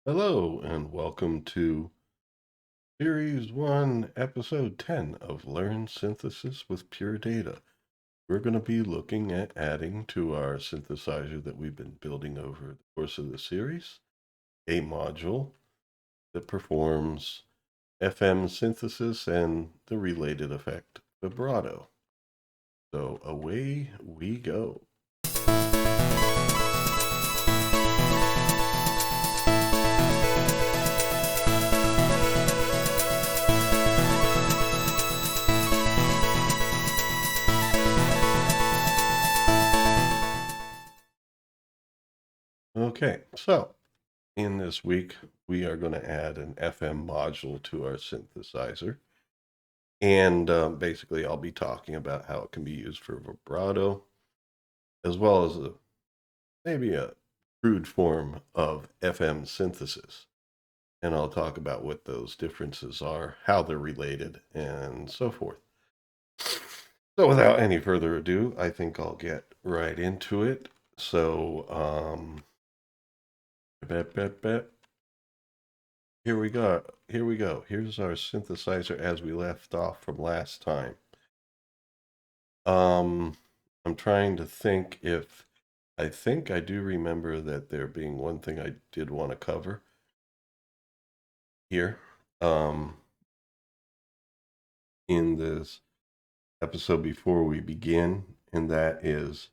Hello, and welcome to Series 1, Episode 10 of Learn Synthesis with Pure Data. We're going to be looking at adding to our synthesizer that we've been building over the course of the series a module that performs FM synthesis and the related effect, vibrato. So away we go. Okay, so in this week, we are going to add an FM module to our synthesizer. And basically, I'll be talking about how it can be used for vibrato, as well as maybe a crude form of FM synthesis. And I'll talk about what those differences are, how they're related, and so forth. So without any further ado, I think I'll get right into it. So, here we go. Here's our synthesizer as we left off from last time. I'm trying to think if I think I do remember that there being one thing I did want to cover here in this episode before we begin, and that is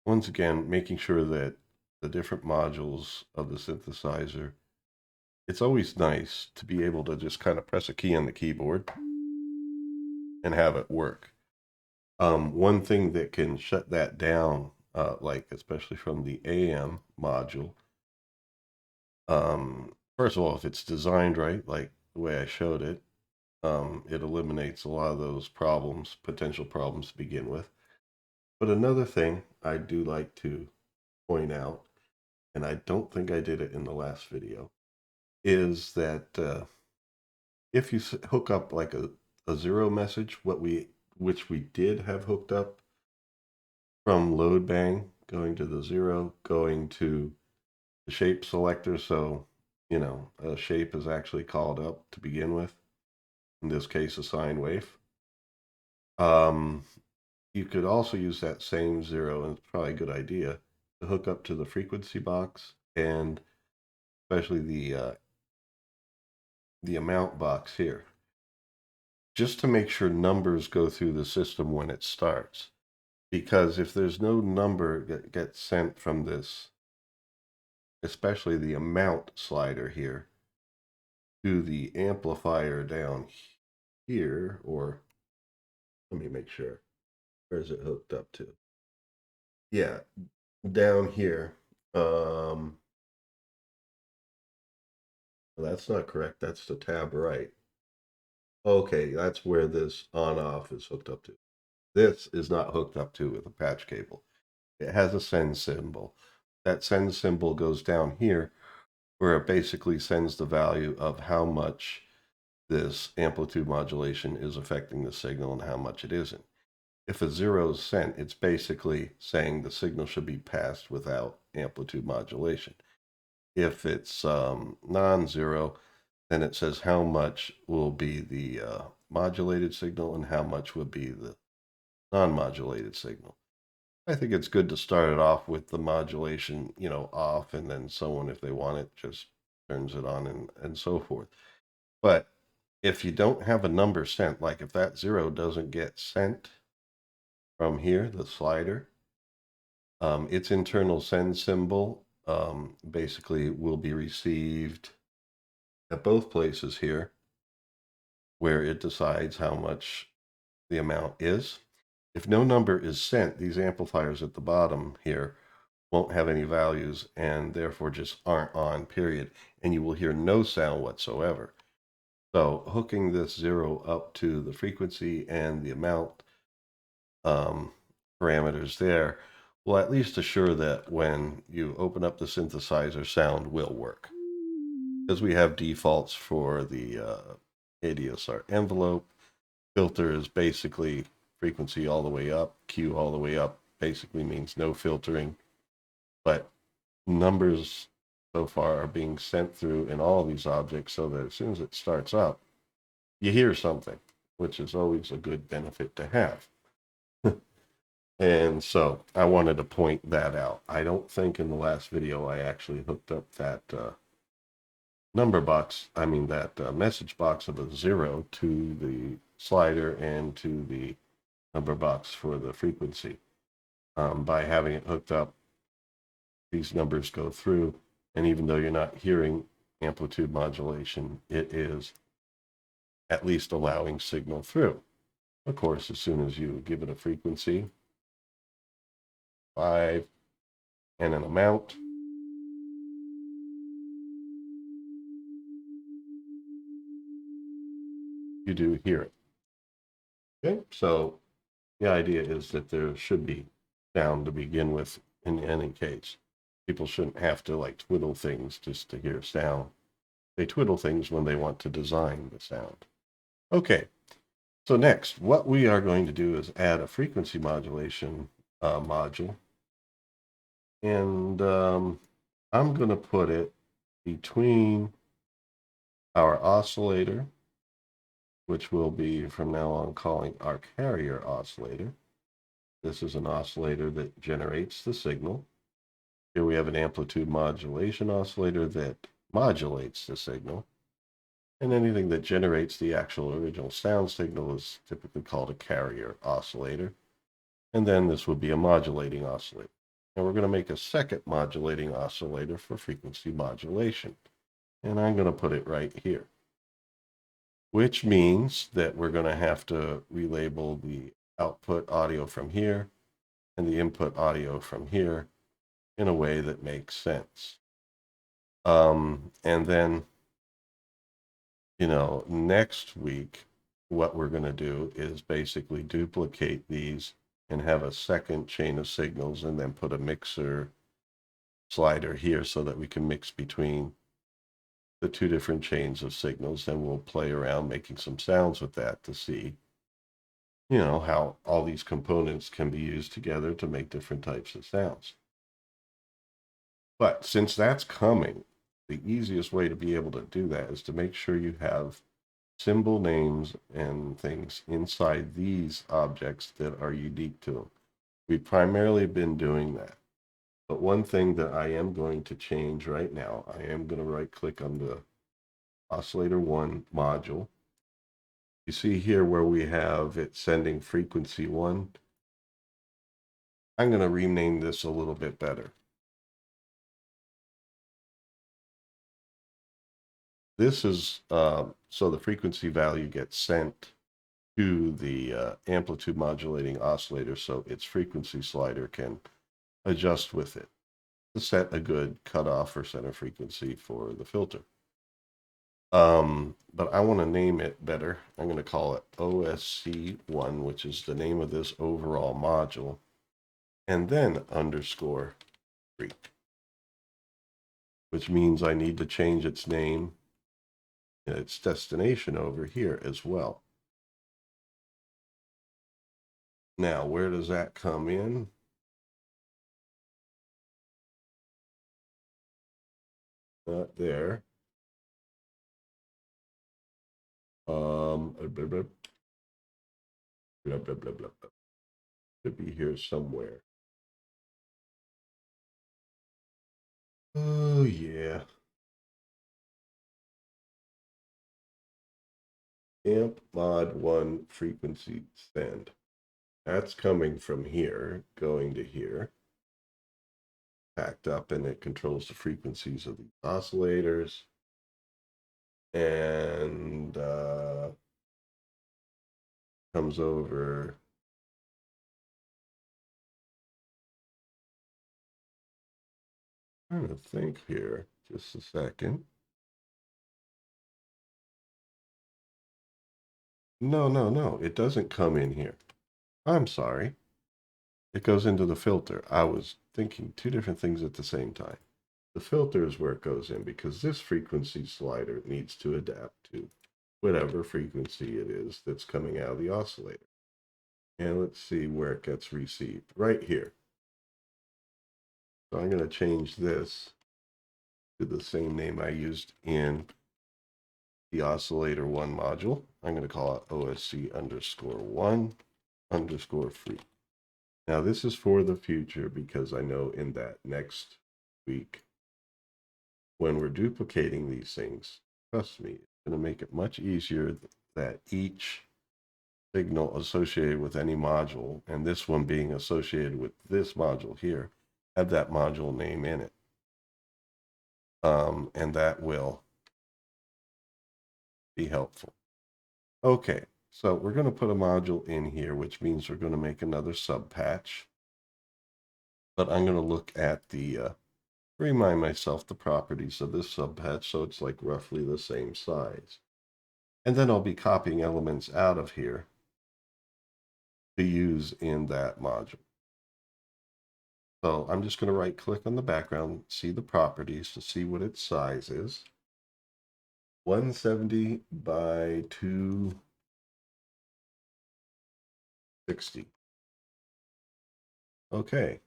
once again making sure that the different modules of the synthesizer, it's always nice to be able to just kind of press a key on the keyboard and have it work. One thing that can shut that down, like especially from the AM module, first of all, if it's designed right, like the way I showed it, it eliminates a lot of those problems, potential problems to begin with. But another thing I do like to point out, and I don't think I did it in the last video, is that if you hook up like a zero message, which we did have hooked up from load bang, going to the zero, going to the shape selector, so a shape is actually called up to begin with. In this case, a sine wave. You could also use that same zero, and it's probably a good idea, to hook up to the frequency box and especially the amount box here, just to make sure numbers go through the system when it starts. Because if there's no number that gets sent from this, especially the amount slider here, to the amplifier down here, or let me make sure. Where is it hooked up to? Yeah, down here. That's not correct. That's the tab right. Okay, that's where this on-off is hooked up to. This is not hooked up to with a patch cable. It has a send symbol. That send symbol goes down here, where it basically sends the value of how much this amplitude modulation is affecting the signal and how much it isn't. If a zero is sent, it's basically saying the signal should be passed without amplitude modulation. If it's non-zero, then it says how much will be the modulated signal and how much would be the non-modulated signal. I think it's good to start it off with the modulation, off, and then someone, if they want it, just turns it on and so forth. But if you don't have a number sent, like if that zero doesn't get sent from here, the slider, its internal send symbol basically will be received at both places here, where it decides how much the amount is. If no number is sent, these amplifiers at the bottom here won't have any values and therefore just aren't on, period. And you will hear no sound whatsoever. So hooking this zero up to the frequency and the amount parameters there will at least assure that when you open up the synthesizer, sound will work. Because we have defaults for the ADSR envelope. Filter is basically frequency all the way up. Q all the way up basically means no filtering. But numbers so far are being sent through in all these objects, so that as soon as it starts up, you hear something, which is always a good benefit to have. And so I wanted to point that out. I don't think in the last video I actually hooked up that that message box of a 0 to the slider and to the number box for the frequency. By having it hooked up, these numbers go through, and even though you're not hearing amplitude modulation, it is at least allowing signal through. Of course, as soon as you give it a frequency, 5, and an amount, you do hear it. Okay, so the idea is that there should be sound to begin with in any case. People shouldn't have to like twiddle things just to hear sound. They twiddle things when they want to design the sound. Okay, so next, what we are going to do is add a frequency modulation module. And I'm going to put it between our oscillator, which we'll be from now on calling our carrier oscillator. This is an oscillator that generates the signal. Here we have an amplitude modulation oscillator that modulates the signal. And anything that generates the actual original sound signal is typically called a carrier oscillator. And then this would be a modulating oscillator. And we're going to make a second modulating oscillator for frequency modulation. And I'm going to put it right here, which means that we're going to have to relabel the output audio from here and the input audio from here in a way that makes sense. And then, next week, what we're going to do is basically duplicate these and have a second chain of signals and then put a mixer slider here so that we can mix between the two different chains of signals. Then we'll play around making some sounds with that to see, how all these components can be used together to make different types of sounds. But since that's coming, the easiest way to be able to do that is to make sure you have symbol names and things inside these objects that are unique to them. We've primarily been doing that. But one thing that I am going to change right now, I am going to right click on the Oscillator 1 module. You see here where we have it sending frequency 1. I'm going to rename this a little bit better. This is so the frequency value gets sent to the amplitude modulating oscillator so its frequency slider can adjust with it to set a good cutoff or center frequency for the filter. But I want to name it better. I'm going to call it OSC1, which is the name of this overall module, and then underscore 3, which means I need to change its name and its destination over here as well. Now, where does that come in? Not there. Blah, blah, blah, blah, blah. Could be here somewhere. Oh, yeah. Amp mod 1 frequency send. That's coming from here, going to here. Packed up, and it controls the frequencies of the oscillators. And comes over. I'm trying to think here. Just a second. No. It doesn't come in here. I'm sorry. It goes into the filter. I was thinking two different things at the same time. The filter is where it goes in because this frequency slider needs to adapt to whatever frequency it is that's coming out of the oscillator. And let's see where it gets received. Right here. So I'm going to change this with the same name I used in the Oscillator 1 module. I'm going to call it OSC_1_free. Now this is for the future because I know in that next week, when we're duplicating these things, trust me, it's going to make it much easier that each signal associated with any module, and this one being associated with this module here, have that module name in it. And that will be helpful. Okay, so we're going to put a module in here, which means we're going to make another subpatch. But I'm going to look at the, remind myself the properties of this subpatch so it's like roughly the same size. And then I'll be copying elements out of here to use in that module. So I'm just going to right click on the background, see the properties to see what its size is. 170 by 260. Okay.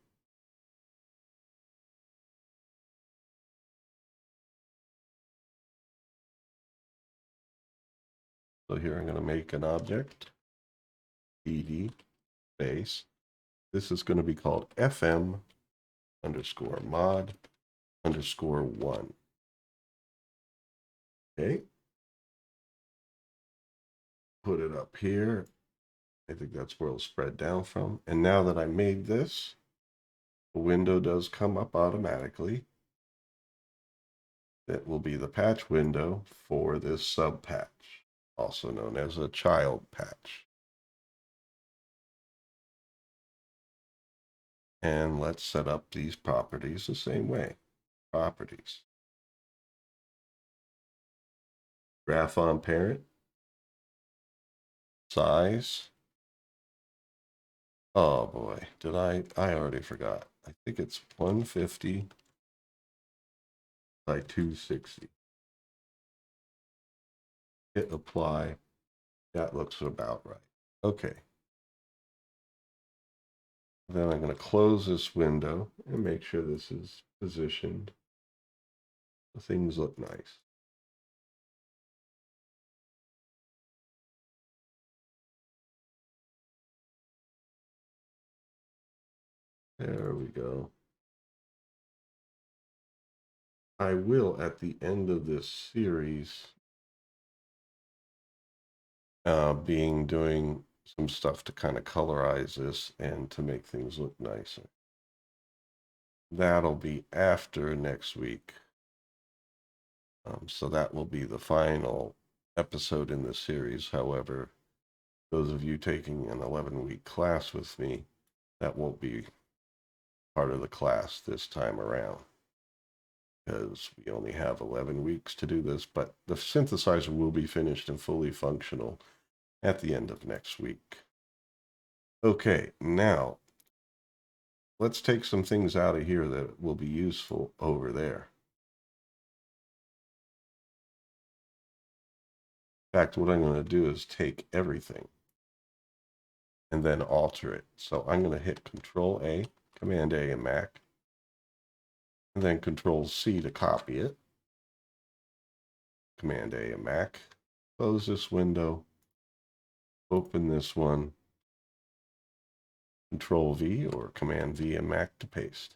So here I'm going to make an object, ed space. This is going to be called fm_mod_1. Okay. Put it up here. I think that's where it'll spread down from. And now that I made this, the window does come up automatically. That will be the patch window for this subpatch, also known as a child patch. And let's set up these properties the same way. Properties. Graph on parent. Size. Oh boy, did I already forgot. I think it's 150 by 260. Hit apply. That looks about right. Okay. Then I'm going to close this window and make sure this is positioned. Things look nice. There we go. I will, at the end of this series, doing some stuff to kind of colorize this and to make things look nicer. That'll be after next week. So that will be the final episode in the series. However, those of you taking an 11-week class with me, that won't be part of the class this time around, because we only have 11 weeks to do this, but the synthesizer will be finished and fully functional at the end of next week. Okay, now let's take some things out of here that will be useful over there. In fact, what I'm going to do is take everything and then alter it. So I'm going to hit Control A, Command A in Mac, and then Control C to copy it. Command A in Mac. Close this window. Open this one. Control V or Command V in Mac to paste.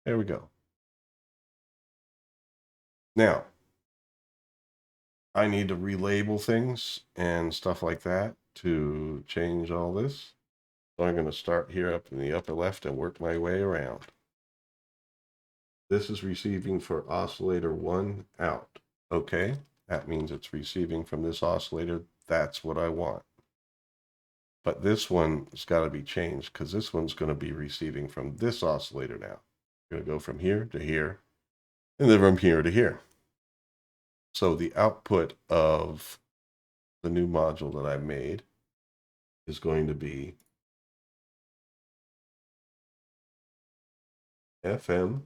There we go. Now, I need to relabel things and stuff like that to change all this. So I'm going to start here up in the upper left and work my way around. This is receiving for oscillator 1 out. Okay, that means it's receiving from this oscillator. That's what I want. But this one has got to be changed because this one's going to be receiving from this oscillator now. We're going to go from here to here, and then from here to here. So the output of the new module that I made is going to be FM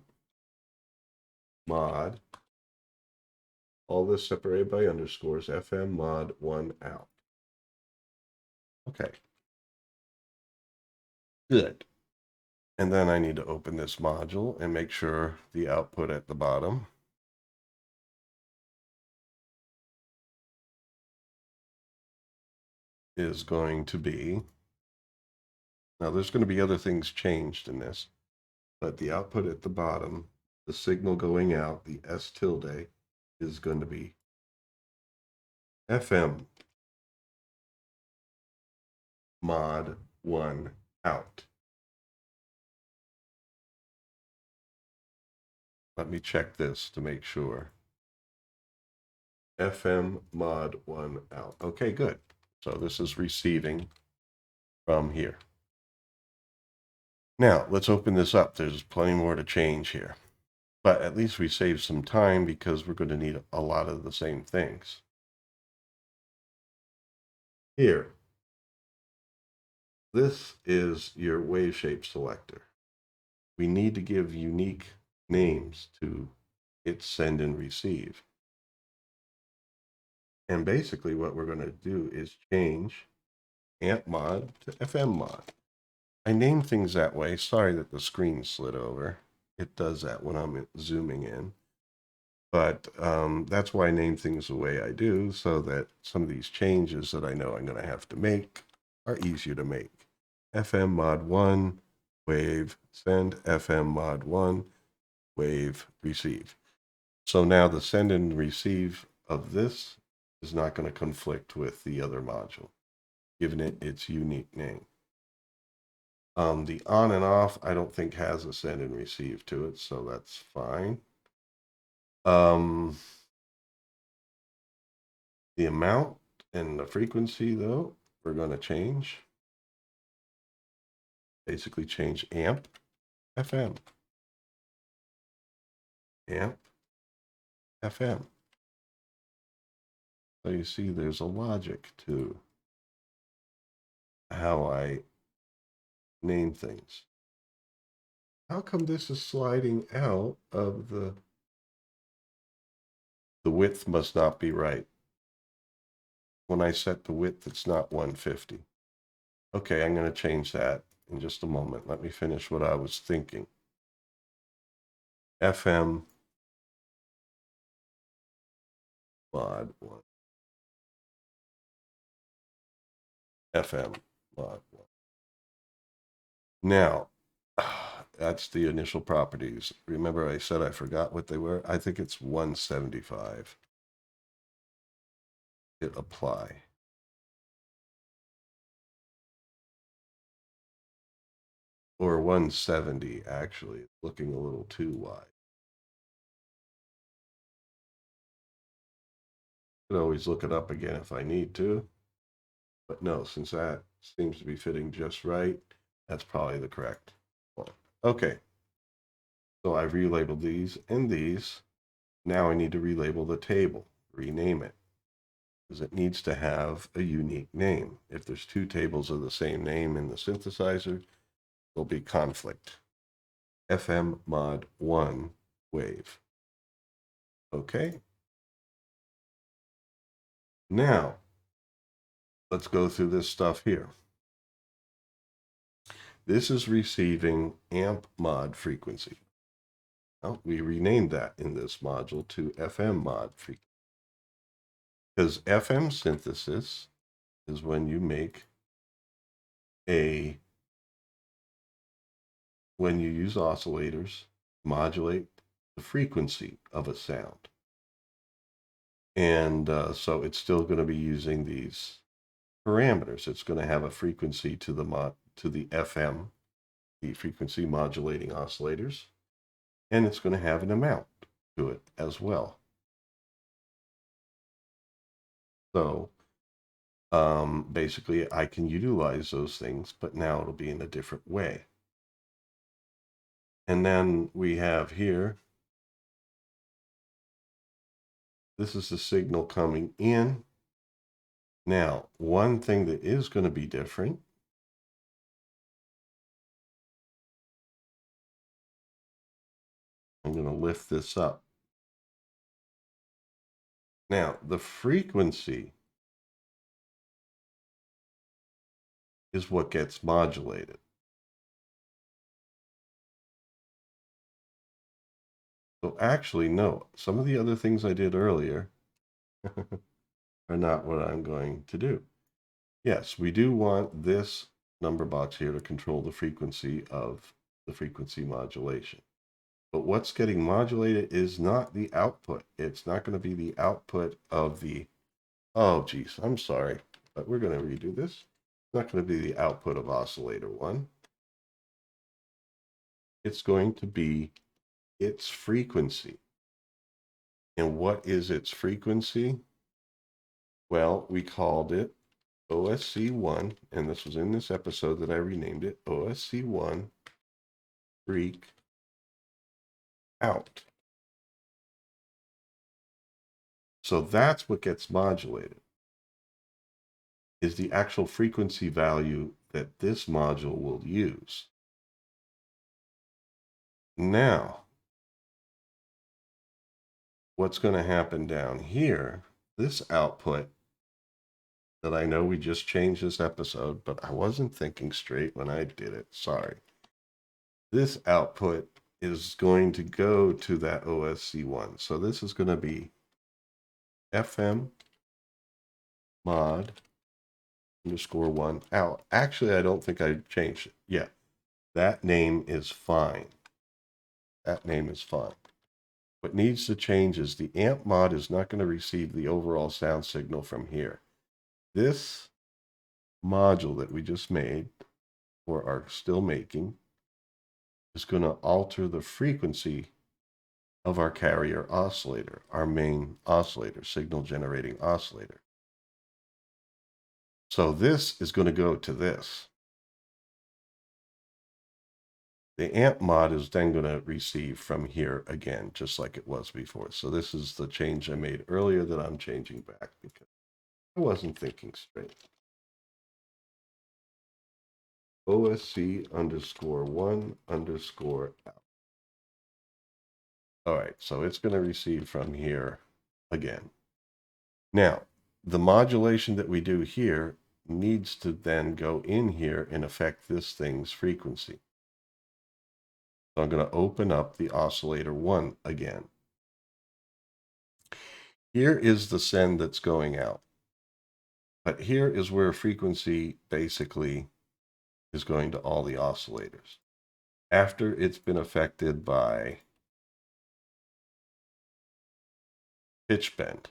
mod, all this separated by underscores, FM mod 1 out. Okay. Good. And then I need to open this module and make sure the output at the bottom is going to be, now there's going to be other things changed in this, but the output at the bottom, the signal going out, the S tilde, is going to be FM mod 1 out. Let me check this to make sure. FM mod 1 out. Okay, good. So this is receiving from here. Now, let's open this up. There's plenty more to change here. But at least we save some time because we're going to need a lot of the same things. Here, this is your wave shape selector. We need to give unique names to its send and receive. And basically what we're going to do is change amp mod to FM mod. I name things that way. Sorry that the screen slid over. It does that when I'm zooming in. But that's why I name things the way I do, so that some of these changes that I know I'm going to have to make are easier to make. FM mod 1, wave, send, FM mod 1, wave, receive. So now the send and receive of this is not going to conflict with the other module, giving it its unique name. The on and off, I don't think has a send and receive to it, so that's fine. The amount and the frequency, though, we're going to change. Basically change amp, FM. Amp, FM. So you see there's a logic to how I name things. How come this is sliding out of the width must not be right. When I set the width, it's not 150. Okay, I'm going to change that in just a moment. Let me finish what I was thinking. FM mod 1. FM mod 1. Now, that's the initial properties. Remember I said I forgot what they were? I think it's 175. Hit apply. Or 170, actually. It's looking a little too wide. I could always look it up again if I need to. But no, since that seems to be fitting just right, that's probably the correct one. Okay. So I've relabeled these and these. Now I need to relabel the table, rename it, because it needs to have a unique name. If there's two tables of the same name in the synthesizer, there'll be conflict. FM mod 1 wave. Okay. Now, let's go through this stuff here. This is receiving amp mod frequency. Well, we renamed that in this module to FM mod frequency. Because FM synthesis is when you make when you use oscillators, modulate the frequency of a sound. And so it's still going to be using these parameters. It's going to have a frequency to the FM, the frequency modulating oscillators, and it's going to have an amount to it as well. So basically I can utilize those things, but now it'll be in a different way. And then we have here, this is the signal coming in. Now, one thing that is going to be different, I'm going to lift this up. Now, the frequency is what gets modulated. So actually, no, some of the other things I did earlier are not what I'm going to do. Yes, we do want this number box here to control the frequency of the frequency modulation. But what's getting modulated is not the output. It's not going to be the output of the, oh geez, I'm sorry, but we're going to redo this. It's not going to be the output of oscillator 1. It's going to be its frequency. And what is its frequency? Well, we called it OSC1, and this was in this episode that I renamed it, OSC1 freak out. So that's what gets modulated, is the actual frequency value that this module will use. Now, what's going to happen down here, this output that I know we just changed this episode, but I wasn't thinking straight when I did it, sorry. This output is going to go to that OSC1. So this is going to be FM mod underscore 1 out. Actually, I don't think I changed it. Yeah, that name is fine. That name is fine. What needs to change is the amp mod is not going to receive the overall sound signal from here. This module that we just made, or are still making, is going to alter the frequency of our carrier oscillator, our main oscillator, signal generating oscillator. So this is going to go to this. The amp mod is then going to receive from here again, just like it was before. So this is the change I made earlier that I'm changing back because I wasn't thinking straight. OSC underscore 1 underscore out. All right, so it's going to receive from here again. Now, the modulation that we do here needs to then go in here and affect this thing's frequency. So I'm going to open up the oscillator 1 again. Here is the send that's going out. But here is where frequency basically is going to all the oscillators. After it's been affected by pitch bend.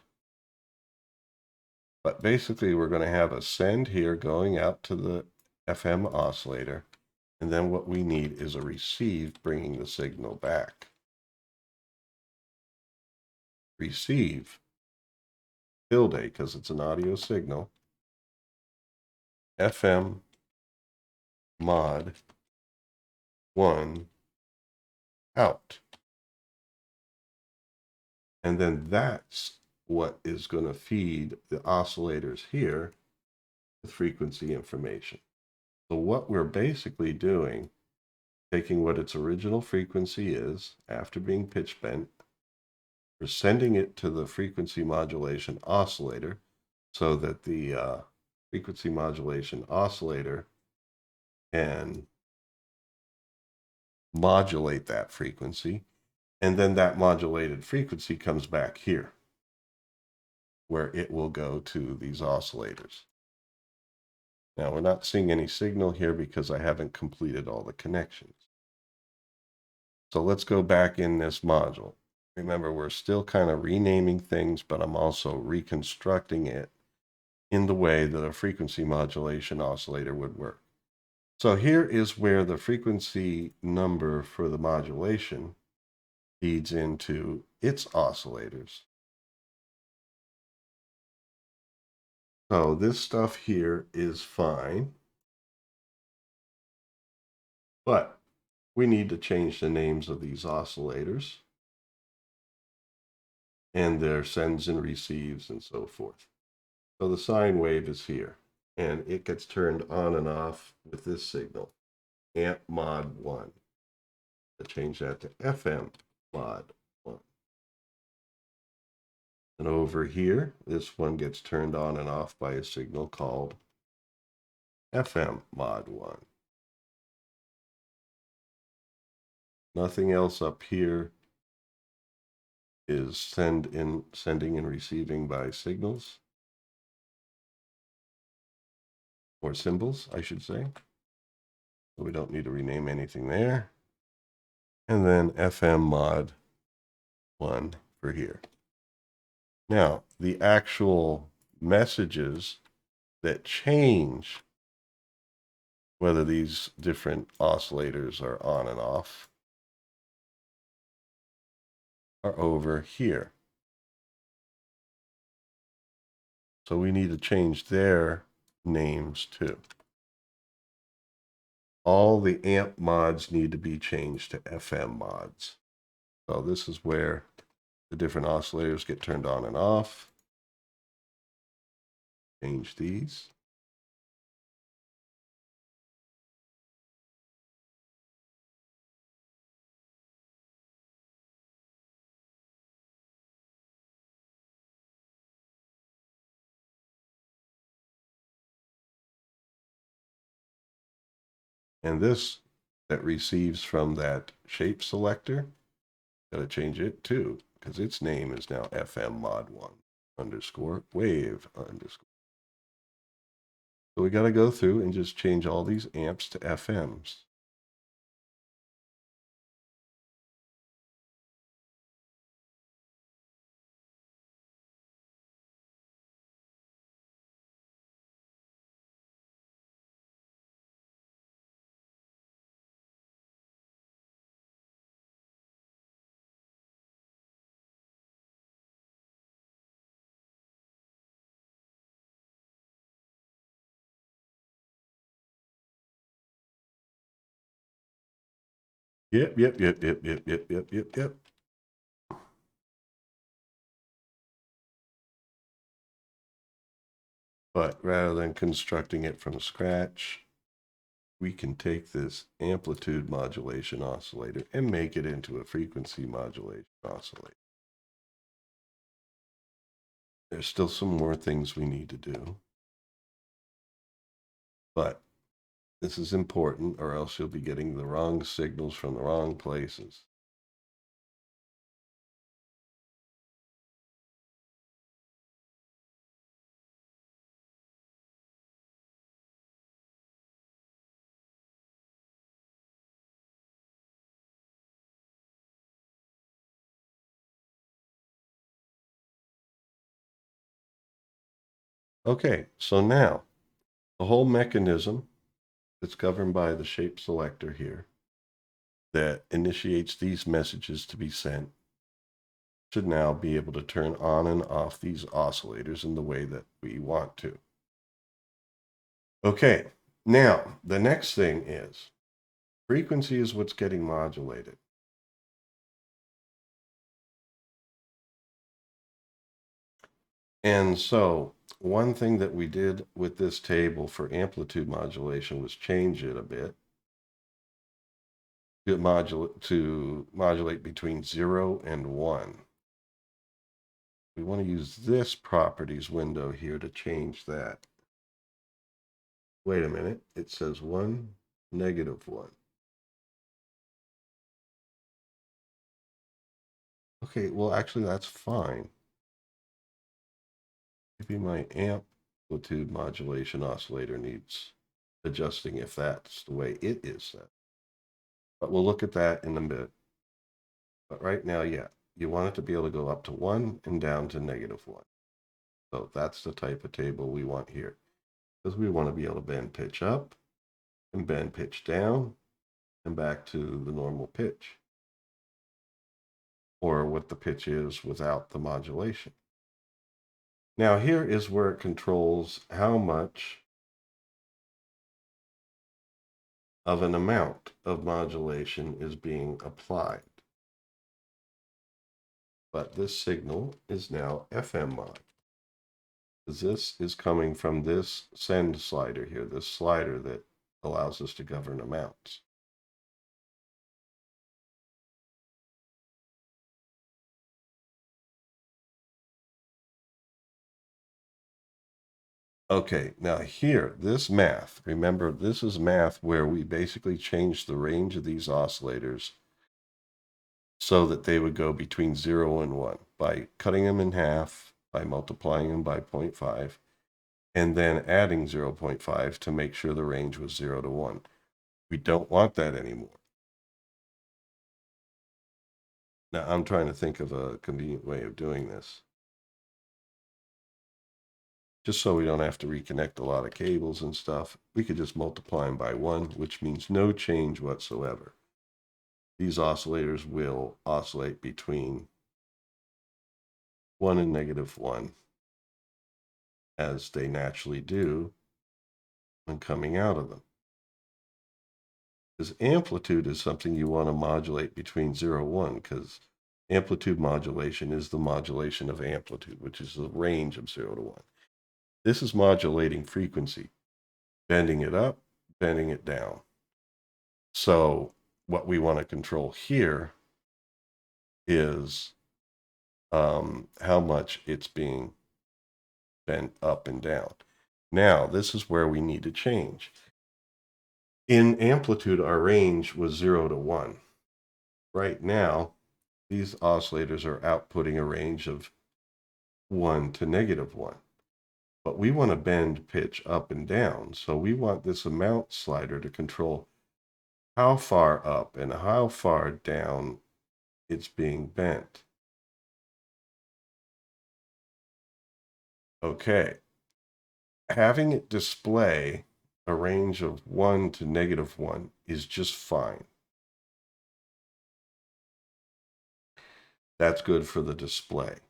But basically we're going to have a send here going out to the FM oscillator. And then what we need is a receive bringing the signal back. Receive tilde, because it's an audio signal, FM mod 1 out. And then that's what is going to feed the oscillators here with frequency information. So what we're basically doing, taking what its original frequency is after being pitch bent, we're sending it to the frequency modulation oscillator so that the frequency modulation oscillator can modulate that frequency. And then that modulated frequency comes back here, where it will go to these oscillators. Now, we're not seeing any signal here because I haven't completed all the connections. So let's go back in this module. Remember, we're still kind of renaming things, but I'm also reconstructing it in the way that a frequency modulation oscillator would work. So here is where the frequency number for the modulation feeds into its oscillators. So this stuff here is fine, but we need to change the names of these oscillators and their sends and receives and so forth. So the sine wave is here, and it gets turned on and off with this signal, amp mod 1. To change that to FM mod 1. And over here, this one gets turned on and off by a signal called FM mod 1. Nothing else up here is sending and receiving by signals, or symbols, I should say. So we don't need to rename anything there. And then FM mod 1 for here. Now, the actual messages that change whether these different oscillators are on and off are over here. So we need to change their names too. All the amp mods need to be changed to FM mods. So this is where the different oscillators get turned on and off. Change these. And this that receives from that shape selector, got to change it too, because its name is now FM mod 1 underscore wave underscore. So we got to go through and just change all these amps to FMs. Yep. But rather than constructing it from scratch, we can take this amplitude modulation oscillator and make it into a frequency modulation oscillator. There's still some more things we need to do, but this is important, or else you'll be getting the wrong signals from the wrong places. Okay, so now the whole mechanism that's governed by the shape selector here that initiates these messages to be sent should now be able to turn on and off these oscillators in the way that we want to. Okay, now the next thing is frequency is what's getting modulated. And so one thing that we did with this table for amplitude modulation was change it a bit to modulate between 0 and 1. We want to use this properties window here to change that. Wait a minute, it says 1, -1. Okay, well, actually, that's fine. Maybe my amplitude modulation oscillator needs adjusting if that's the way it is set. But we'll look at that in a bit. But right now, yeah, you want it to be able to go up to 1 and down to -1. So that's the type of table we want here. Because we want to be able to bend pitch up and bend pitch down and back to the normal pitch, or what the pitch is without the modulation. Now here is where it controls how much of an amount of modulation is being applied. But this signal is now FM mod. This is coming from this send slider here, this slider that allows us to govern amounts. Okay, now here, this math, remember, this is math where we basically change the range of these oscillators so that they would go between 0 and 1 by cutting them in half, by multiplying them by 0.5, and then adding 0.5 to make sure the range was 0 to 1. We don't want that anymore. Now, I'm trying to think of a convenient way of doing this, just so we don't have to reconnect a lot of cables and stuff. We could just multiply them by 1, which means no change whatsoever. These oscillators will oscillate between 1 and -1, as they naturally do when coming out of them. Because amplitude is something you want to modulate between 0 and 1, because amplitude modulation is the modulation of amplitude, which is the range of 0 to 1. This is modulating frequency, bending it up, bending it down. So what we want to control here is how much it's being bent up and down. Now, this is where we need to change. In amplitude, our range was 0 to 1. Right now, these oscillators are outputting a range of 1 to -1. But we want to bend pitch up and down. So we want this amount slider to control how far up and how far down it's being bent. Okay. Having it display a range of 1 to -1 is just fine. That's good for the display.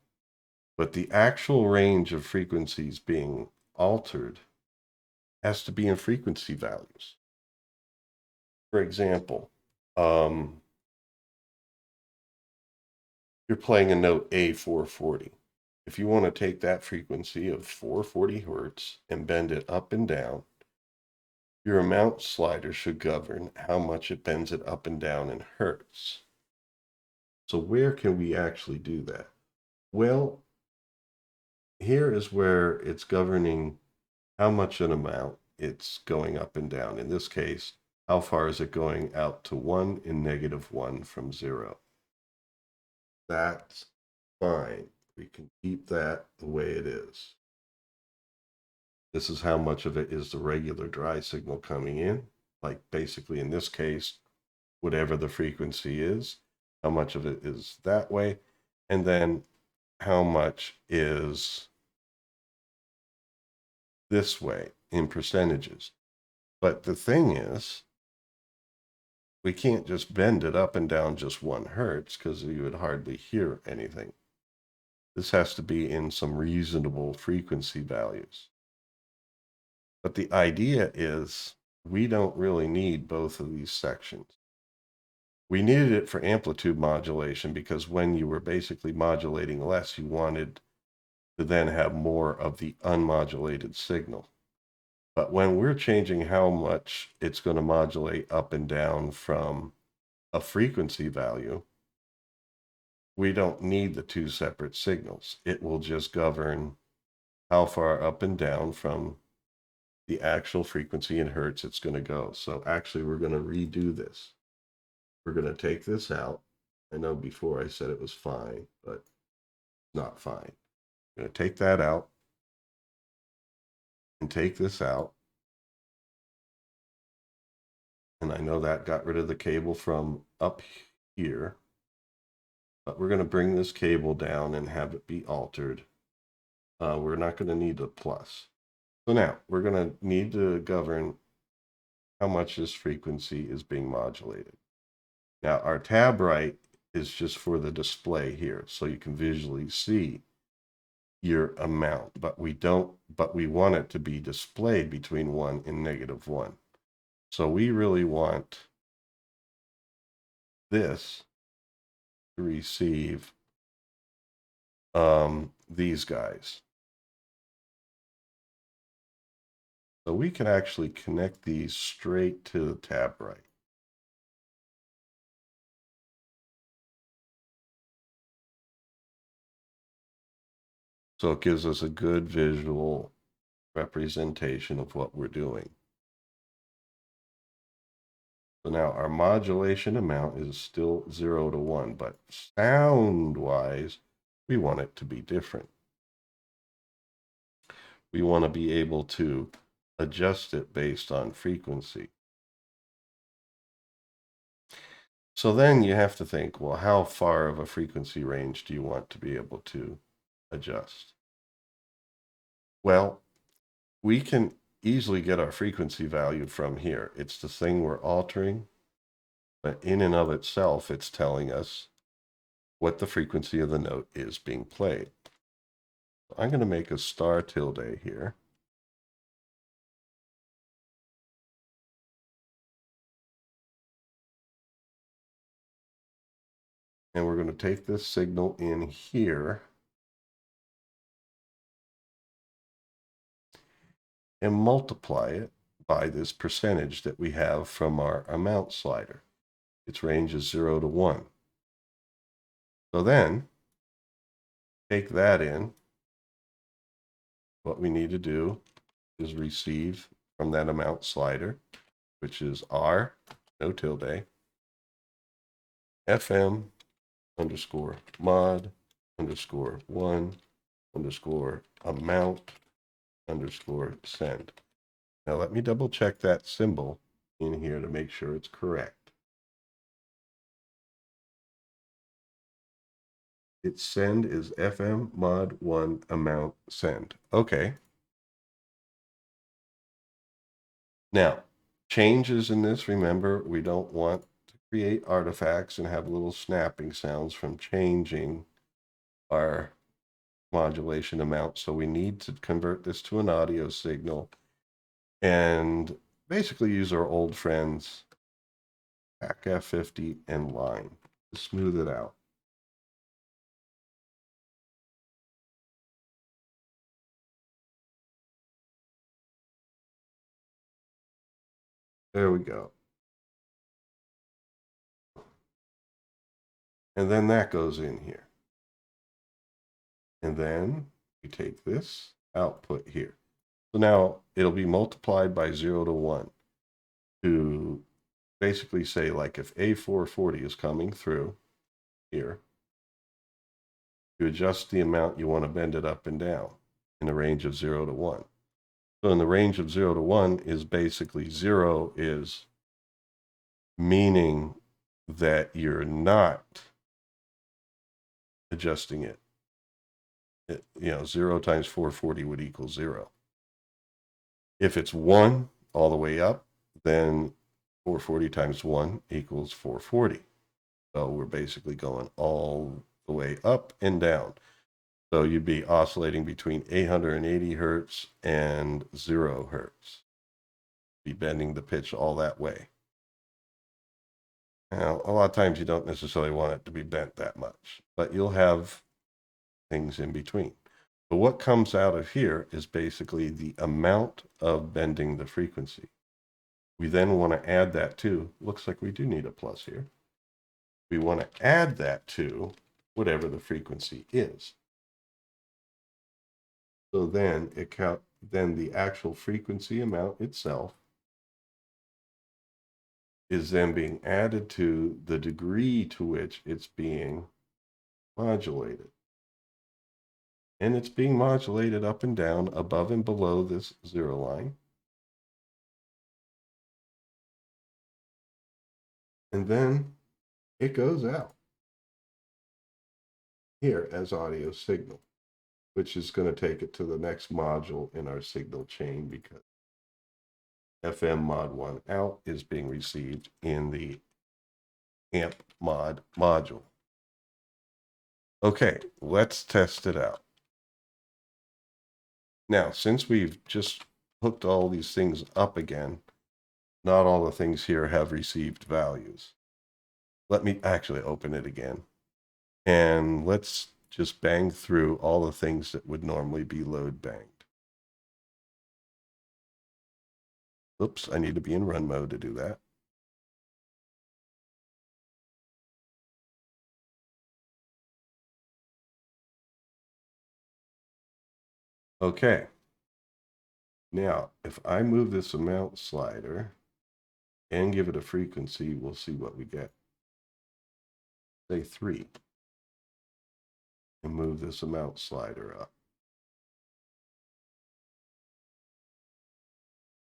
But the actual range of frequencies being altered has to be in frequency values. For example, you're playing a note A440. If you want to take that frequency of 440 hertz and bend it up and down, your amount slider should govern how much it bends it up and down in hertz. So where can we actually do that? Well, here is where it's governing how much an amount it's going up and down. In this case, how far is it going out to 1 and -1 from 0? That's fine. We can keep that the way it is. This is how much of it is the regular dry signal coming in. Like basically in this case, whatever the frequency is, how much of it is that way, and then how much is this way in percentages. But the thing is, we can't just bend it up and down just 1 hertz because you would hardly hear anything. This has to be in some reasonable frequency values. But the idea is we don't really need both of these sections. We needed it for amplitude modulation because when you were basically modulating less, you wanted to then have more of the unmodulated signal. But when we're changing how much it's going to modulate up and down from a frequency value, we don't need the 2 separate signals. It will just govern how far up and down from the actual frequency in hertz it's going to go. So actually, we're going to redo this. We're going to take this out. I know before I said it was fine, but not fine. I'm going to take that out and take this out. And I know that got rid of the cable from up here. But we're going to bring this cable down and have it be altered. We're not going to need a plus. So now we're going to need to govern how much this frequency is being modulated. Now our tab right is just for the display here, so you can visually see your amount, but we want it to be displayed between 1 and -1. So we really want this to receive these guys. So we can actually connect these straight to the tab right. So it gives us a good visual representation of what we're doing. So now our modulation amount is still 0 to 1, but sound-wise, we want it to be different. We want to be able to adjust it based on frequency. So then you have to think, well, how far of a frequency range do you want to be able to adjust? Well, we can easily get our frequency value from here. It's the thing we're altering, but in and of itself, it's telling us what the frequency of the note is being played. I'm going to make a star tilde here. And we're going to take this signal in here and multiply it by this percentage that we have from our amount slider. Its range is 0 to 1. So then, take that in. What we need to do is receive from that amount slider, which is R, no tilde, FM underscore mod underscore 1 underscore amount underscore send. Now let me double check that symbol in here to make sure it's correct. Its send is FM mod 1 amount send. Okay. Now, changes in this, remember, we don't want to create artifacts and have little snapping sounds from changing our modulation amount. So we need to convert this to an audio signal and basically use our old friends back F50 and line to smooth it out. There we go. And then that goes in here. And then we take this output here. So now it'll be multiplied by 0 to 1 to basically say, like, if A440 is coming through here, you adjust the amount you want to bend it up and down in the range of 0 to 1. So in the range of 0 to 1 is basically 0 is meaning that you're not adjusting it. 0 times 440 would equal 0. If it's 1 all the way up, then 440 times 1 equals 440. So we're basically going all the way up and down. So you'd be oscillating between 880 hertz and 0 hertz. Be bending the pitch all that way. Now, a lot of times you don't necessarily want it to be bent that much, but you'll have things in between. But what comes out of here is basically the amount of bending the frequency. We then want to add that to, looks like we do need a plus here. We want to add that to whatever the frequency is. So then then the actual frequency amount itself is then being added to the degree to which it's being modulated. And it's being modulated up and down, above and below this 0 line. And then it goes out here as audio signal, which is going to take it to the next module in our signal chain, because FM mod 1 out is being received in the amp mod module. Okay, let's test it out. Now, since we've just hooked all these things up again, not all the things here have received values. Let me actually open it again. And let's just bang through all the things that would normally be load banged. Oops, I need to be in run mode to do that. Okay. Now, if I move this amount slider and give it a frequency, we'll see what we get. Say 3. And move this amount slider up.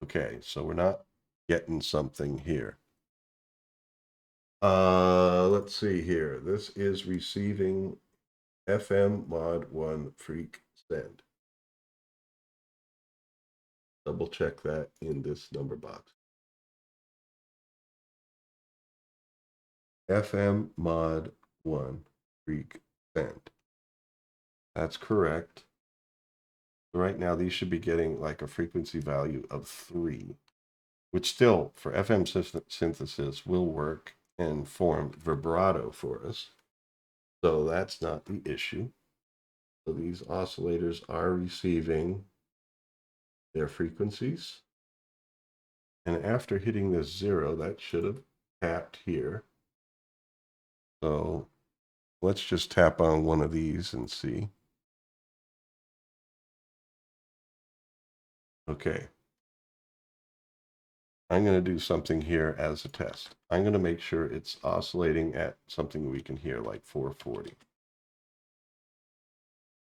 Okay, so we're not getting something here. Let's see here. This is receiving FM mod 1 freak send. Double check that in this number box. FM mod 1 freak send. That's correct. Right now, these should be getting like a frequency value of 3, which still, for FM synthesis, will work and form vibrato for us. So that's not the issue. So these oscillators are receiving their frequencies. And after hitting this 0, that should have tapped here. So let's just tap on one of these and see. Okay. I'm going to do something here as a test. I'm going to make sure it's oscillating at something we can hear, like 440.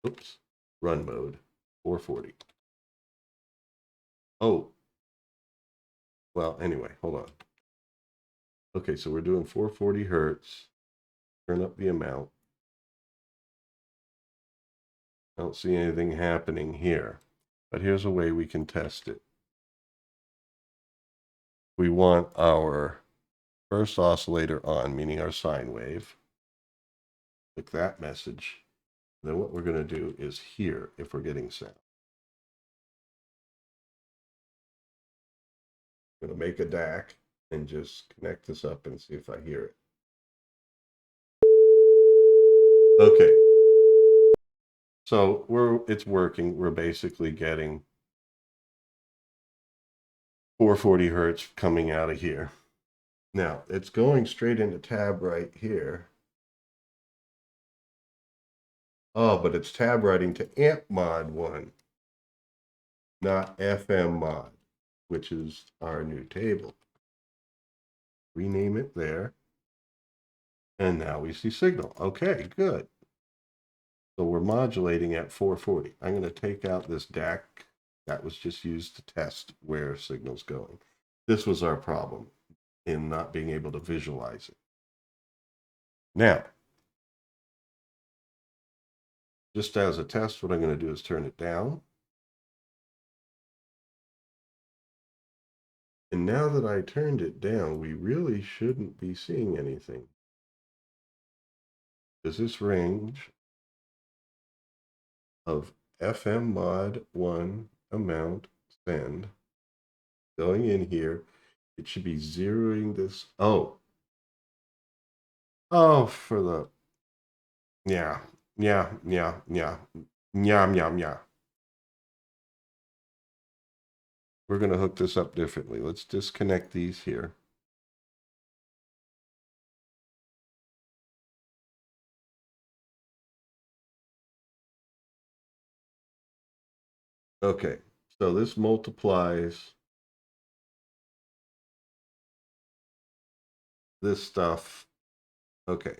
Oops. Run mode, 440. Oh. Well, anyway, hold on. Okay, so we're doing 440 hertz. Turn up the amount. I don't see anything happening here, but here's a way we can test it. We want our first oscillator on, meaning our sine wave. Click that message. Then what we're going to do is hear if we're getting sound. I'm going to make a DAC and just connect this up and see if I hear it. Okay. So it's working. We're basically getting 440 hertz coming out of here. Now, it's going straight into tab right here. Oh, but it's tab writing to amp mod 1, not FM mod, which is our new table. Rename it there. And now we see signal. Okay, good. So we're modulating at 440. I'm going to take out this DAC that was just used to test where signal's going. This was our problem in not being able to visualize it. Now, just as a test, what I'm going to do is turn it down. And now that I turned it down, we really shouldn't be seeing anything. Is this range of FM mod 1 amount send going in here? It should be zeroing this. Oh, for the, yeah. We're going to hook this up differently. Let's disconnect these here. Okay, so this multiplies this stuff. Okay,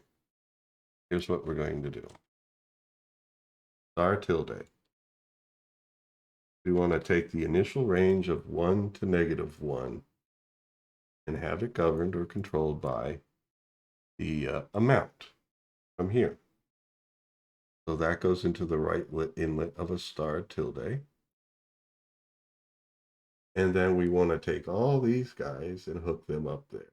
here's what we're going to do. Star tilde. We want to take the initial range of 1 to -1 and have it governed or controlled by the amount from here. So that goes into the right inlet of a star tilde. And then we want to take all these guys and hook them up there.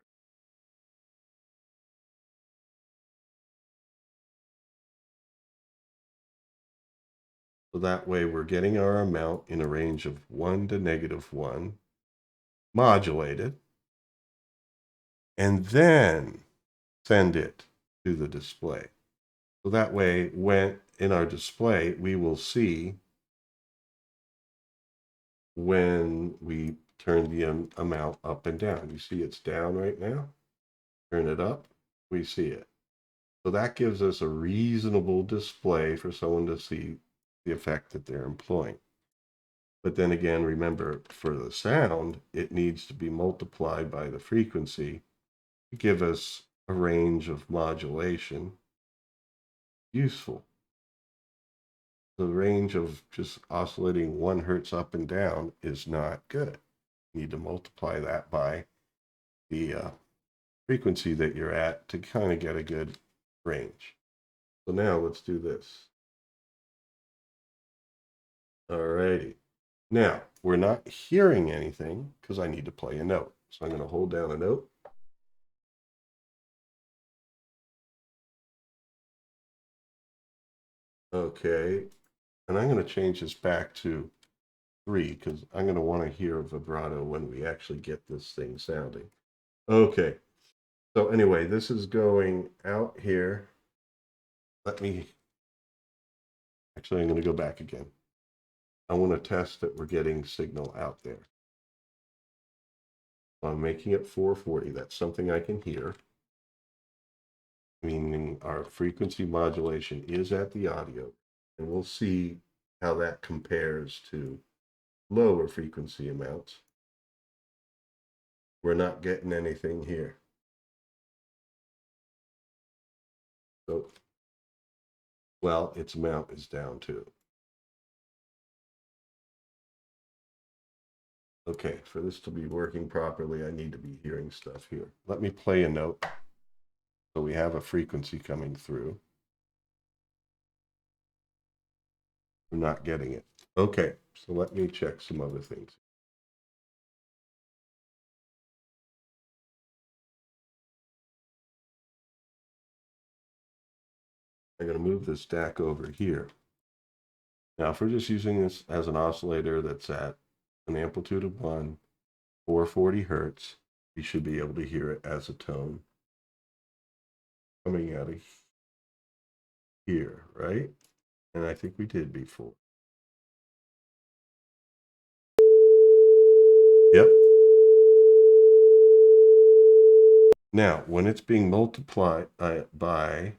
So that way we're getting our amount in a range of 1 to -1, modulated, and then send it to the display. So that way, when in our display, we will see when we turn the amount up and down. You see it's down right now. Turn it up, we see it. So that gives us a reasonable display for someone to see the effect that they're employing. But then again, remember, for the sound, it needs to be multiplied by the frequency to give us a range of modulation useful. The range of just oscillating 1 hertz up and down is not good. You need to multiply that by the frequency that you're at to kind of get a good range. So now let's do this. Alrighty. Now, we're not hearing anything because I need to play a note. So I'm going to hold down a note. Okay. And I'm going to change this back to 3 because I'm going to want to hear a vibrato when we actually get this thing sounding. Okay. So anyway, this is going out here. Actually, I'm going to go back again. I want to test that we're getting signal out there. So I'm making it 440. That's something I can hear. Meaning our frequency modulation is at the audio. And we'll see how that compares to lower frequency amounts. We're not getting anything here. So, well, its amount is down too. Okay, for this to be working properly, I need to be hearing stuff here. Let me play a note. So we have a frequency coming through. We're not getting it. Okay, so let me check some other things. I'm going to move this DAC over here. Now, if we're just using this as an oscillator that's at an amplitude of 1, 440 hertz, we should be able to hear it as a tone coming out of here, right? And I think we did before. Yep. Now, when it's being multiplied by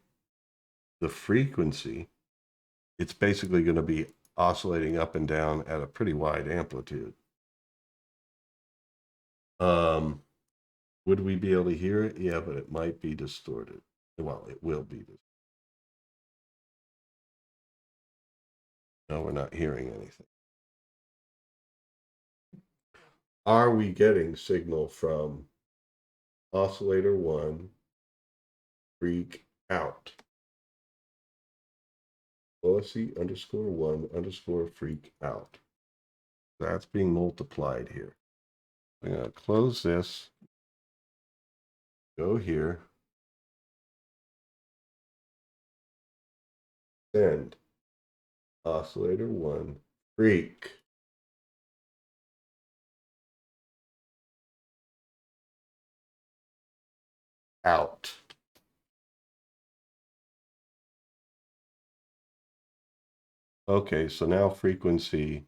the frequency, it's basically going to be oscillating up and down at a pretty wide amplitude. Would we be able to hear it? Yeah, but it might be distorted. Well, it will be. No, we're not hearing anything. Are we getting signal from oscillator 1 freak out? OSC_1_ freak out. That's being multiplied here. I'm going to close this, go here, send oscillator 1 freak out. Okay, so now frequency,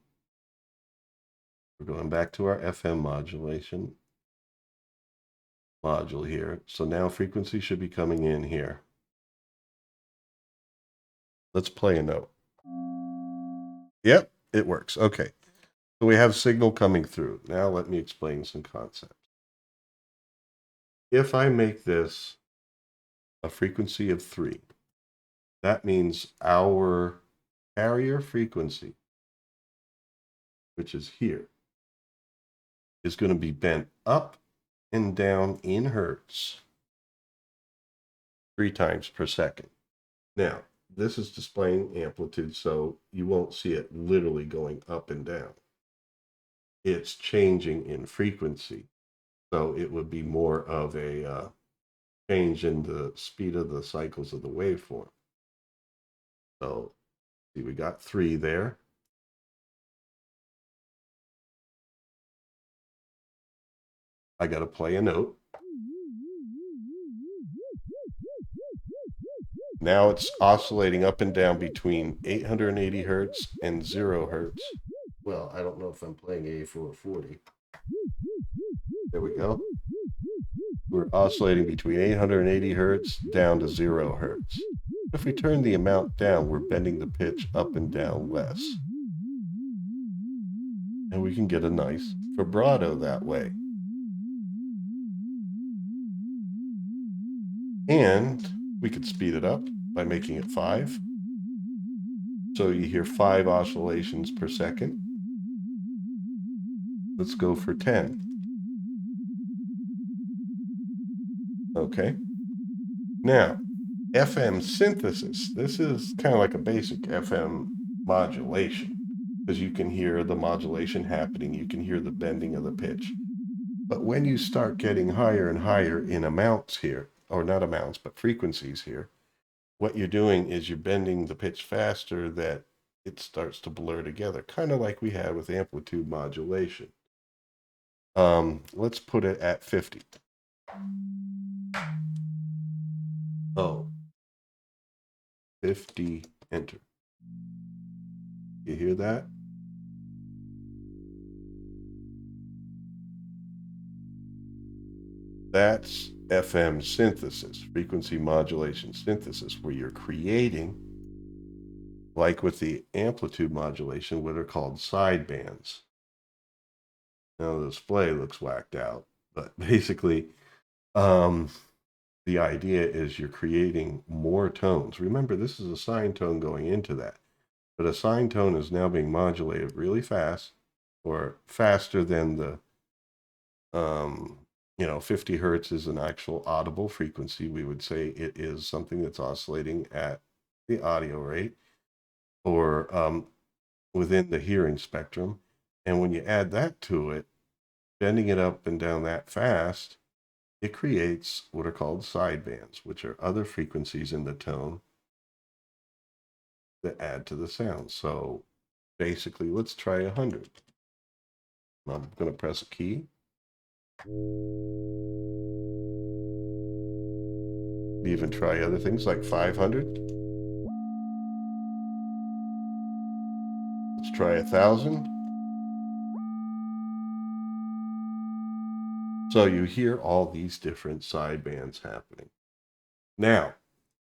we're going back to our FM modulation module here. So now frequency should be coming in here. Let's play a note. Yep, it works. Okay. So we have signal coming through. Now let me explain some concepts. If I make this a frequency of 3, that means our carrier frequency, which is here, is going to be bent up and down in hertz 3 times per second. Now, this is displaying amplitude, so you won't see it literally going up and down. It's changing in frequency, so it would be more of a change in the speed of the cycles of the waveform. So, see, we got 3 there. I got to play a note. Now it's oscillating up and down between 880 hertz and 0 hertz. Well, I don't know if I'm playing A440. There we go. We're oscillating between 880 hertz down to 0 hertz. If we turn the amount down, we're bending the pitch up and down less. And we can get a nice vibrato that way. And we could speed it up by making it 5. So you hear 5 oscillations per second. Let's go for 10. Okay. Now, FM synthesis. This is kind of like a basic FM modulation, because you can hear the modulation happening. You can hear the bending of the pitch. But when you start getting higher and higher in amounts here, or not amounts, but frequencies here, what you're doing is you're bending the pitch faster that it starts to blur together, kind of like we had with amplitude modulation. Let's put it at 50. Oh, 50, enter. You hear that? That's FM synthesis, frequency modulation synthesis, where you're creating, like with the amplitude modulation, what are called sidebands. Now the display looks whacked out, but basically, the idea is you're creating more tones. Remember, this is a sine tone going into that, but a sine tone is now being modulated really fast, or faster than the 50 hertz is an actual audible frequency. We would say it is something that's oscillating at the audio rate, or within the hearing spectrum. And when you add that to it, bending it up and down that fast, it creates what are called sidebands, which are other frequencies in the tone that add to the sound. So basically, let's try 100. I'm going to press a key. Even try other things like 500. Let's try 1,000. So you hear all these different sidebands happening now,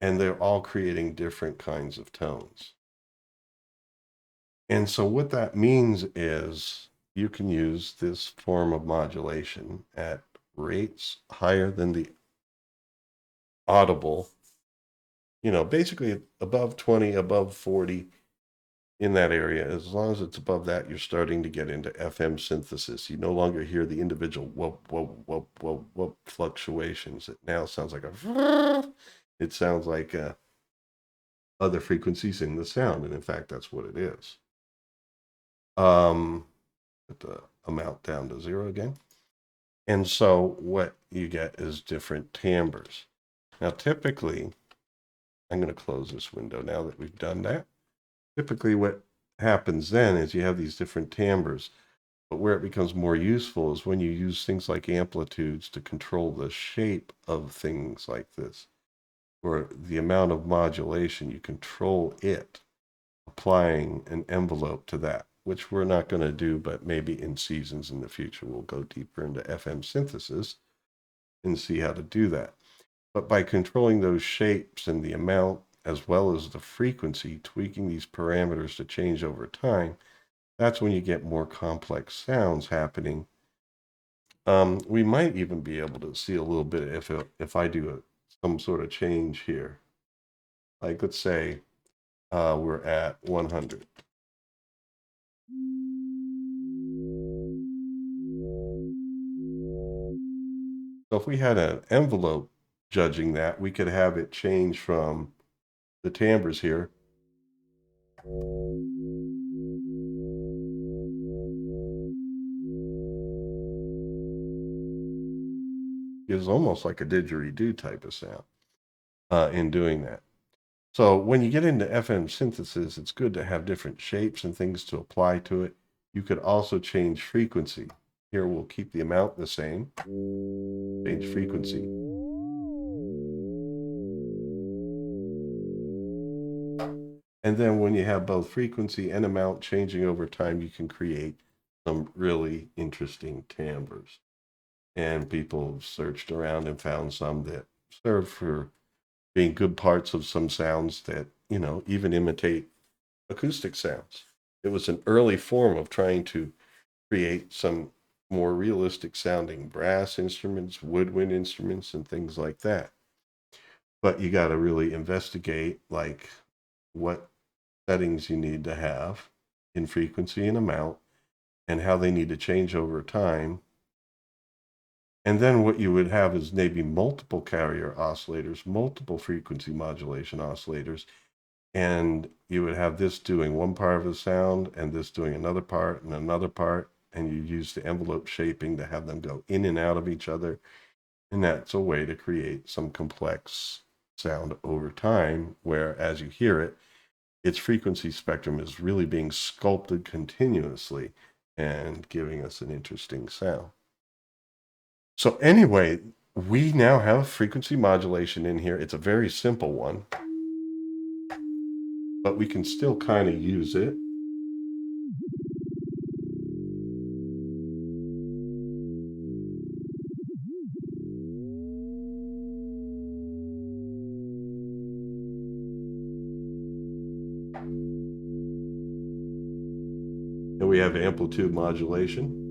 and they're all creating different kinds of tones. And so what that means is you can use this form of modulation at rates higher than the audible, basically above 20, above 40, in that area. As long as it's above that, you're starting to get into FM synthesis. You no longer hear the individual whoop, whoop, whoop, whoop, whoop fluctuations. It now sounds like it sounds like other frequencies in the sound. And in fact, that's what it is. Put the amount down to 0 again. And so what you get is different timbres. Now, typically, I'm going to close this window now that we've done that. Typically what happens then is you have these different timbres, but where it becomes more useful is when you use things like amplitudes to control the shape of things like this, or the amount of modulation. You control it, applying an envelope to that, which we're not going to do, but maybe in seasons in the future we'll go deeper into FM synthesis and see how to do that. But by controlling those shapes and the amount, as well as the frequency, tweaking these parameters to change over time, that's when you get more complex sounds happening. We might even be able to see a little bit if I do some sort of change here. Like, let's say we're at 100. So if we had an envelope judging that, we could have it change from the timbres here. Is almost like a didgeridoo type of sound in doing that. So when you get into FM synthesis, it's good to have different shapes and things to apply to it. You could also change frequency. Here we'll keep the amount the same. Change frequency. And then when you have both frequency and amount changing over time, you can create some really interesting timbres. And people searched around and found some that serve for being good parts of some sounds that, even imitate acoustic sounds. It was an early form of trying to create some more realistic sounding brass instruments, woodwind instruments, and things like that. But you got to really investigate like what settings you need to have in frequency and amount and how they need to change over time. And then what you would have is maybe multiple carrier oscillators, multiple frequency modulation oscillators, and you would have this doing one part of the sound and this doing another part and another part, and you use the envelope shaping to have them go in and out of each other. And that's a way to create some complex sound over time, where as you hear it, its frequency spectrum is really being sculpted continuously and giving us an interesting sound. So anyway, we now have frequency modulation in here. It's a very simple one, but we can still kind of use it. And we have amplitude modulation.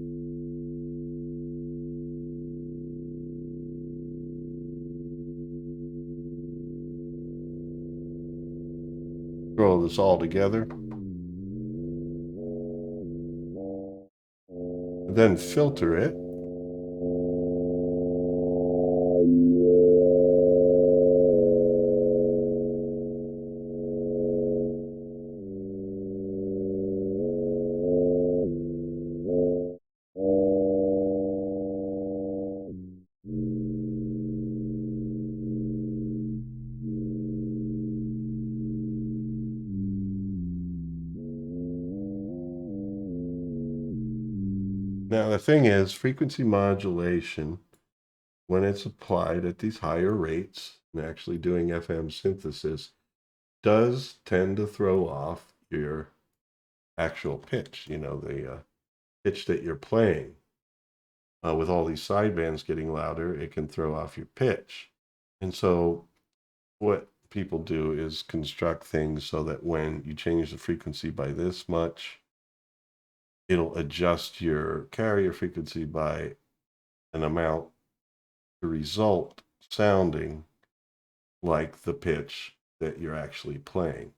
Throw this all together. Then filter it. Now, the thing is, frequency modulation, when it's applied at these higher rates and actually doing FM synthesis, does tend to throw off your actual pitch, the pitch that you're playing. With all these sidebands getting louder, it can throw off your pitch. And so what people do is construct things so that when you change the frequency by this much, it'll adjust your carrier frequency by an amount to result sounding like the pitch that you're actually playing.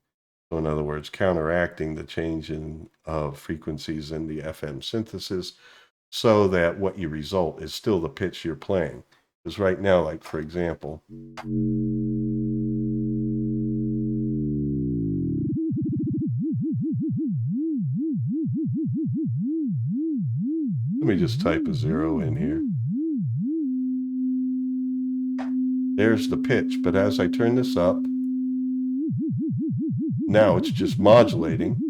So in other words, counteracting the change of frequencies in the FM synthesis so that what you result is still the pitch you're playing. Because right now, like for example, let me just type a 0 in here. There's the pitch, but as I turn this up, now it's just modulating.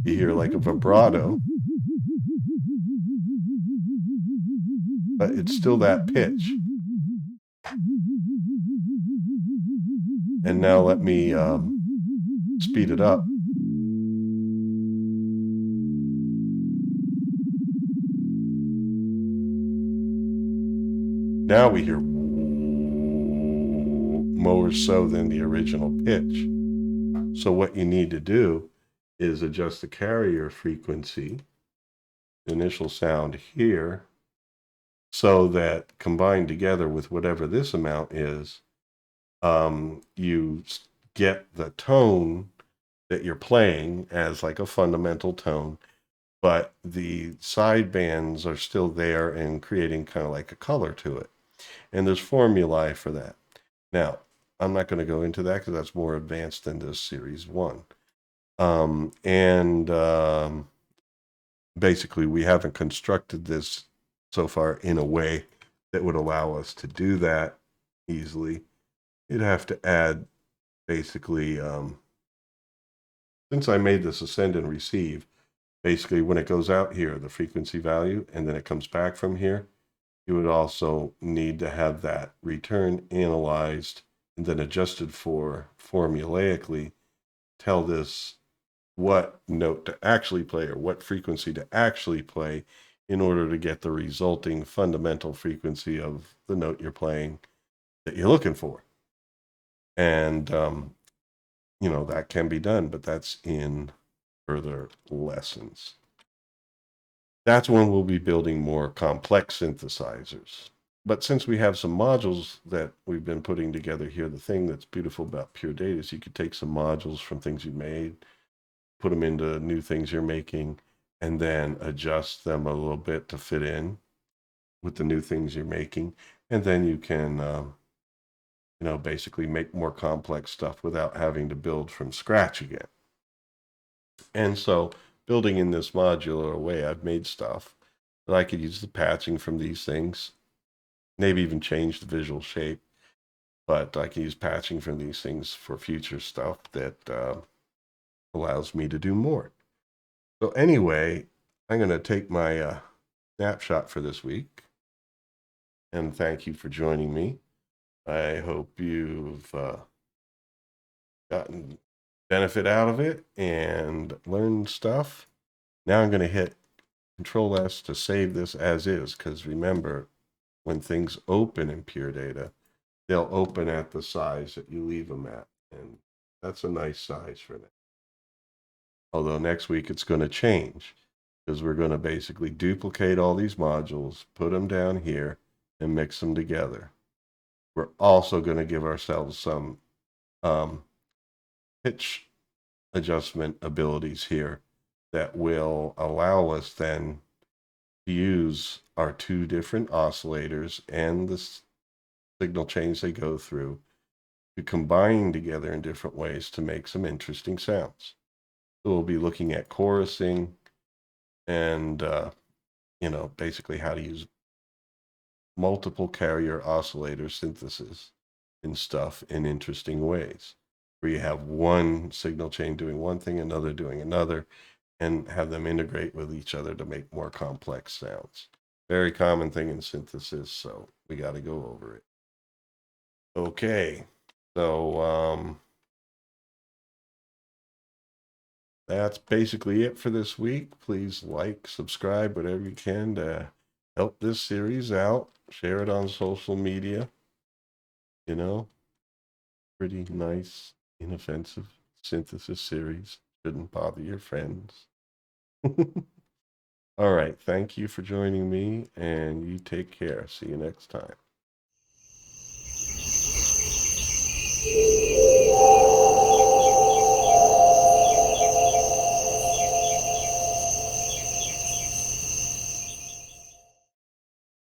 You hear like a vibrato, but it's still that pitch. And now let me speed it up. Now we hear more so than the original pitch. So what you need to do is adjust the carrier frequency, the initial sound here, so that combined together with whatever this amount is, you get the tone that you're playing as like a fundamental tone, but the sidebands are still there and creating kind of like a color to it. And there's formulae for that. Now, I'm not going to go into that because that's more advanced than this series 1. Basically, we haven't constructed this so far in a way that would allow us to do that easily. You'd have to add basically, since I made this ascend and receive, basically when it goes out here, the frequency value, and then it comes back from here, you would also need to have that return analyzed and then adjusted for formulaically, tell this what note to actually play or what frequency to actually play in order to get the resulting fundamental frequency of the note you're playing that you're looking for. And, that can be done, but that's in further lessons. That's when we'll be building more complex synthesizers. But since we have some modules that we've been putting together here, the thing that's beautiful about Pure Data is you could take some modules from things you made, put them into new things you're making, and then adjust them a little bit to fit in with the new things you're making. And then you can, basically make more complex stuff without having to build from scratch again. And so building in this modular way, I've made stuff that I could use the patching from these things, maybe even change the visual shape, but I can use patching from these things for future stuff that allows me to do more. So anyway, I'm going to take my snapshot for this week, and thank you for joining me. I hope you've gotten benefit out of it and learned stuff. Now I'm going to hit Control S to save this as is, because remember, when things open in Pure Data, they'll open at the size that you leave them at, and that's a nice size for that. Although next week it's going to change, because we're going to basically duplicate all these modules, put them down here, and mix them together. We're also going to give ourselves some pitch adjustment abilities here that will allow us then to use our two different oscillators and the signal chains they go through to combine together in different ways to make some interesting sounds. So we'll be looking at chorusing and, basically how to use multiple carrier oscillator synthesis and stuff in interesting ways, where you have one signal chain doing one thing, another doing another, and have them integrate with each other to make more complex sounds. Very common thing in synthesis, so we got to go over it. Okay, so that's basically it for this week. Please like, subscribe, whatever you can to help this series out. Share it on social media. Pretty nice, inoffensive synthesis series. Shouldn't bother your friends. All right. Thank you for joining me, and you take care. See you next time.